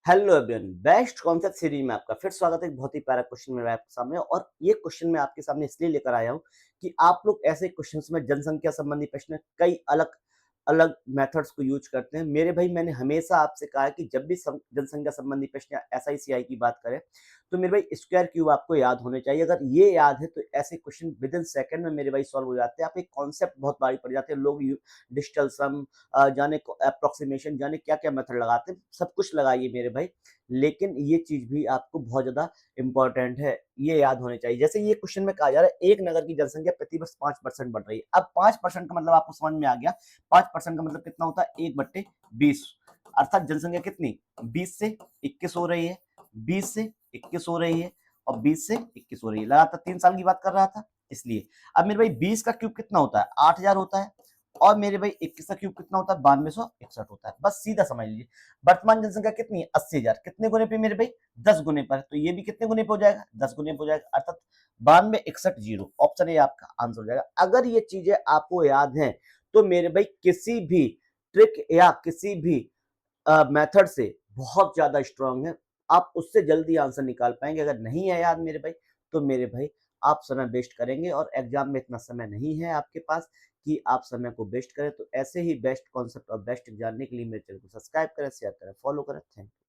Hello everyone, best concept series में आपका फिर स्वागत है। एक बहुत ही प्यारा क्वेश्चन मेरे आपके सामने, और ये क्वेश्चन मैं आपके सामने इसलिए लेकर आया हूँ कि आप लोग ऐसे क्वेश्चंस में जनसंख्या संबंधी प्रश्न कई अलग अलग मेथड्स को यूज करते हैं। मेरे भाई, मैंने हमेशा आपसे कहा है कि जब भी जनसंख्या संबंधी प्रश्न या SICI की बात करें तो मेरे भाई स्क्वायर क्यूब आपको याद होने चाहिए। अगर ये याद है तो ऐसे क्वेश्चन विद इन सेकंड में मेरे भाई सॉल्व हो जाते हैं। आप एक कॉन्सेप्ट बहुत भारी पड़ जाते हैं। लोग डिजिटल सम जाने अप्रोक्सीमेशन, जाने क्या क्या मेथड लगाते हैं, सब कुछ लगाइए मेरे भाई, लेकिन ये चीज भी आपको बहुत ज्यादा इंपॉर्टेंट है, ये याद होने चाहिए। जैसे ये क्वेश्चन में कहा जा रहा है एक नगर की जनसंख्या प्रतिवर्ष 5% बढ़ रही है। अब 5% का मतलब आपको समझ में आ गया। 5% का मतलब कितना होता है? 1/20, अर्थात जनसंख्या कितनी 20 से 21 हो रही है, 20 से 21 हो रही है और 20 से 21 हो रही है। लगातार 3 साल की बात कर रहा था इसलिए। अब मेरे भाई 20 का क्यूब कितना होता है? 8000 होता है, और मेरे भाई 21 का क्यूब कितना होता है? 9261 होता है। बस सीधा समझ लीजिए। वर्तमान जनसंख्या कितनी है? 80,000। कितने गुने पे मेरे भाई? 10 गुने पर। तो ये भी कितने गुने पे हो जाएगा? 10 गुने पे हो जाएगा, अर्थात 9261 ऑप्शन ए आपका आंसर हो जाएगा। अगर ये चीजें आपको याद हैं तो मेरे भाई किसी भी ट्रिक या किसी भी मेथड से बहुत ज्यादा स्ट्रांग है, आप उससे जल्दी आंसर निकाल पाएंगे। अगर नहीं है याद मेरे भाई तो मेरे भाई आप समय वेस्ट करेंगे, और एग्जाम में इतना समय नहीं है आपके पास कि आप समय को वेस्ट करें। तो ऐसे ही बेस्ट कॉन्सेप्ट और बेस्ट जानने के लिए मेरे चैनल को सब्सक्राइब करें, शेयर करें, फॉलो करें। Thank you.